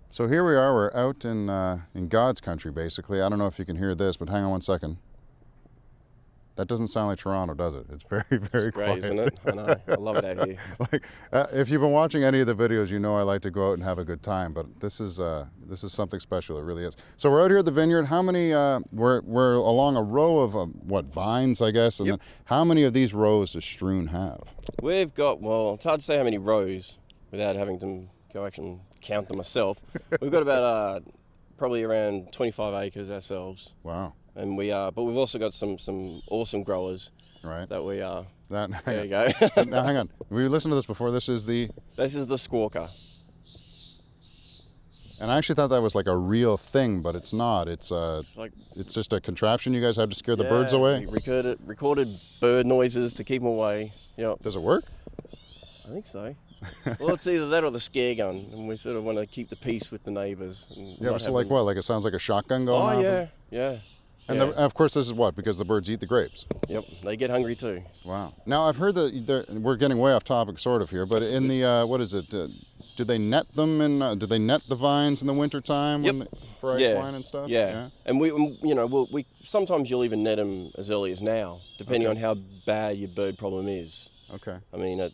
So here we are, we're out in God's country, basically. I don't know if you can hear this, but hang on one second. That doesn't sound like Toronto, does it? It's very, very Great, quiet. isn't it? I know. I love it out here. If you've been watching any of the videos, you know I like to go out and have a good time, but this is something special. It really is. So we're out here at the vineyard. How many? We're along a row of vines, I guess. And Yep. then how many of these rows does Strewn have? We've got, well, it's hard to say how many rows without having to go actually count them myself. We've got about probably around 25 acres ourselves. Wow. And but we've also got some awesome growers Right. that we There you go. Now hang on. We listened to this before. This is the. This is the squawker. And I actually thought that was like a real thing, but it's not. It's just a contraption you guys have to scare the birds away. We recorded bird noises to keep them away. Yep. Does it work? I think so. Well, it's either that or the scare gun, and we sort of want to keep the peace with the neighbours. Yeah, so like what? Like it sounds like a shotgun going off? Oh yeah, yeah. And yeah. of course, this is what? Because the birds eat the grapes. Yep, they get hungry too. Wow. Now I've heard that we're getting way off topic, sort of here, but in the what is it? Do they net them in? Do they net the vines in the wintertime Yep. for ice wine and stuff? Yeah. And we sometimes you'll even net them as early as now, depending on how bad your bird problem is. Okay. I mean,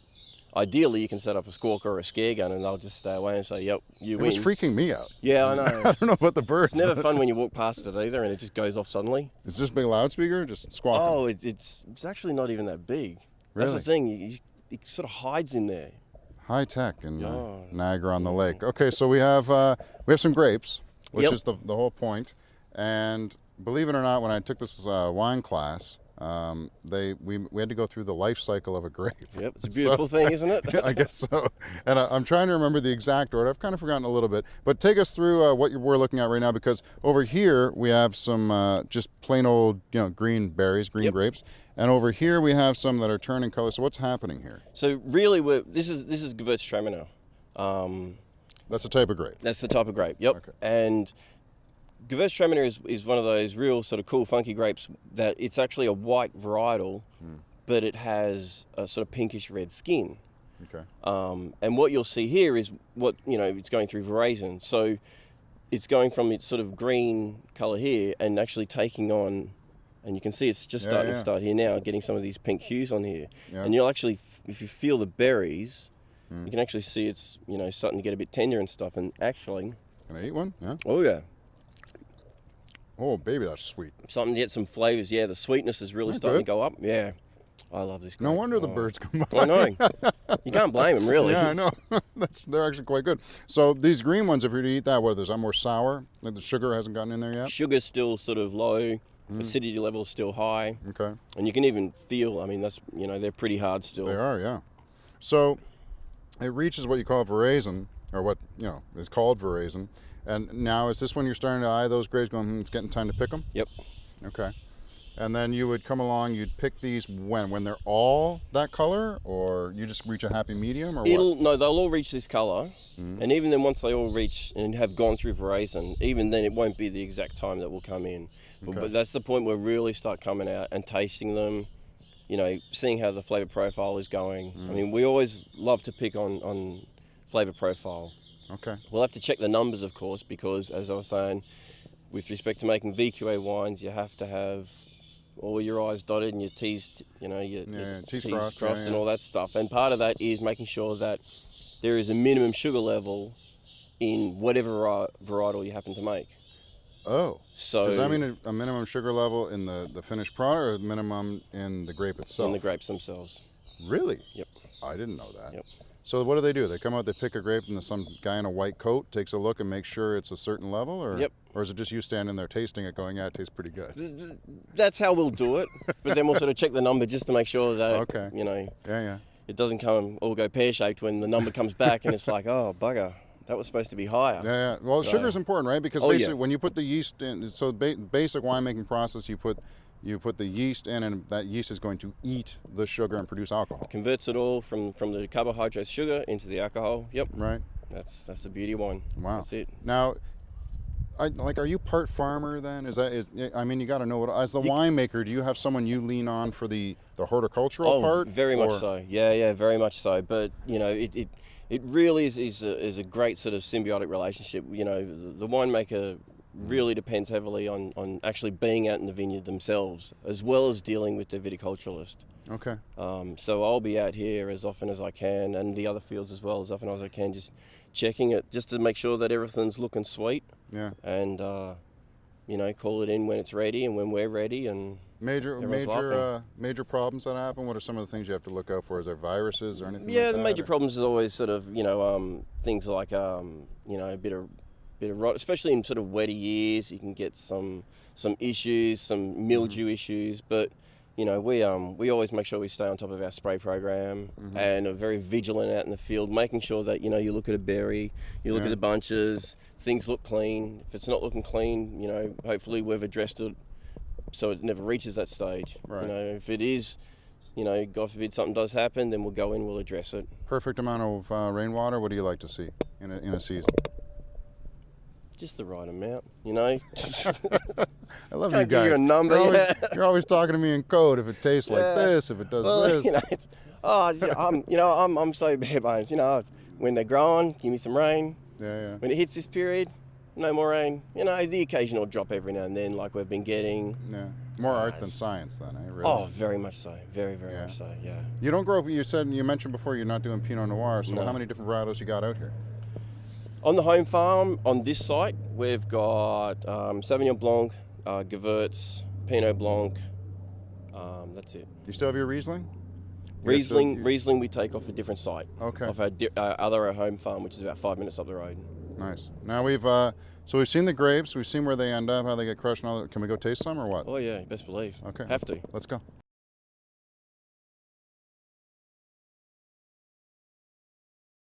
ideally you can set up a squawker or a scare gun, and they'll just stay away and say, "Yep, you win." It was freaking me out. Yeah, I know. I don't know about the birds. It's never fun when you walk past it either, and it just goes off suddenly. Is this big loudspeaker just squawking? Oh, it's actually not even that big. Really? That's the thing. It sort of hides in there. High tech in Niagara on the Lake. Okay, so we have some grapes, which Yep. is the whole point. And believe it or not, when I took this wine class, we had to go through the life cycle of a grape. Yep, it's a beautiful thing, isn't it? I guess so. And I'm trying to remember the exact order. I've kind of forgotten a little bit. But take us through what we're looking at right now, because over here we have some just plain old green berries, green Yep. grapes. And over here we have some that are turning color. So what's happening here? So really, this is Gewürztraminer. That's a type of grape. That's the type of grape. Yep. Okay. And Gewürztraminer is one of those real sort of cool, funky grapes that it's actually a white varietal, but it has a sort of pinkish red skin. Okay. And what you'll see here is it's going through veraison. So it's going from its sort of green color here and actually taking on, and you can see it's just starting to start here now, getting some of these pink hues on here. Yeah. And you'll actually, if you feel the berries, you can actually see it's starting to get a bit tender and stuff. And actually, Can I eat one? Yeah. oh yeah, Oh, baby, that's sweet. starting to get some flavors. Yeah, the sweetness is really That's starting good. to go up. Yeah, I love this grape. No wonder the Oh. birds come by. I know. You can't blame them, really. Yeah, I know. They're actually quite good. So these green ones, if you're to eat that, what, is that more sour? Like the sugar hasn't gotten in there yet? Sugar's still sort of low, acidity level's still high, Okay. and you can even feel, I mean, that's, they're pretty hard still. They are, yeah. So it reaches what you call veraison, or what, is called veraison. And now is this when you're starting to eye those grapes going, it's getting time to pick them? Yep. Okay. And then you would come along, you'd pick these when they're all that color, or you just reach a happy medium, or what? No, they'll all reach this colour, and even then once they all reach and have gone through veraison, even then it won't be the exact time that will come in. Okay. But that's the point where we really start coming out and tasting them, seeing how the flavour profile is going. I mean, we always love to pick on flavour profile. Okay. We'll have to check the numbers, of course, because as I was saying, with respect to making VQA wines, you have to have all your I's dotted and your T's, your T's T's crossed, crossed yeah, and yeah. all that stuff. And part of that is making sure that there is a minimum sugar level in whatever varietal you happen to make. Oh. So Does that mean a minimum sugar level in the finished product, or a minimum in the grape itself? in the grapes themselves. Really? Yep. I didn't know that. Yep. So what do? They come out, they pick a grape, and some guy in a white coat takes a look and makes sure it's a certain level, or Yep. or is it just you standing there tasting it, going, yeah, it tastes pretty good? That's how we'll do it. But then we'll sort of check the number just to make sure that Okay. it Yeah. doesn't all go pear-shaped when the number comes back and it's like, oh, bugger, that was supposed to be higher. Yeah. Well, So- sugar is important, right? Because Oh, yeah. basically, when you put the yeast in, so basic winemaking process, you put the yeast in, and that yeast is going to eat the sugar and produce alcohol. Converts it all from the carbohydrates, sugar, into the alcohol. Yep, Right. that's the beauty of wine. Wow. That's it. Now, are you part farmer then? I mean, you got to know what, as the winemaker, do you have someone you lean on for the horticultural part? Very much so. Yeah, very much so. But, you know, it really is a great sort of symbiotic relationship. You know, the winemaker really depends heavily on actually being out in the vineyard themselves, as well as dealing with the viticulturalist. Okay. So I'll be out here as often as I can, and the other fields as well, as often as I can, just checking it, just to make sure that everything's looking sweet. Yeah. And, you know, call it in when it's ready and when we're ready. And major problems that happen. What are some of the things you have to look out for? Is there viruses or anything? Yeah, like the that, major problems is always sort of, you know, things like, you know, a bit of rot, especially in sort of wetter years. You can get some issues, some mildew issues, but you know, we always make sure we stay on top of our spray program and are very vigilant out in the field, making sure that, you know, you look at a berry, you look at the bunches, things look clean. If it's not looking clean, you know, hopefully we've addressed it so it never reaches that stage. Right. You know, if it is, you know, God forbid something does happen, then we'll go in, we'll address it. Perfect amount of rainwater. What do you like to see in a season? Just the right amount, you know. I love you guys. Give you a number. You're always talking to me in code. If it tastes like this, if it does this. You know, I'm so bare bones. You know, when they're growing, give me some rain. Yeah. When it hits this period, no more rain. You know, the occasional drop every now and then, like we've been getting. Yeah. More art than science, then, eh? Really? Oh, very much so. Very much so. Yeah. You don't grow. You mentioned before you're not doing Pinot Noir. So how many different varietals you got out here? On the home farm, on this site, we've got Sauvignon Blanc, Gewurz, Pinot Blanc. That's it. Do you still have your Riesling? Riesling we take off a different site. Okay. Off our home farm, which is about 5 minutes up the road. Nice. Now we've seen the grapes. We've seen where they end up, how they get crushed and all that. Can we go taste some or what? Oh yeah, best believe. Okay. Have to. Let's go.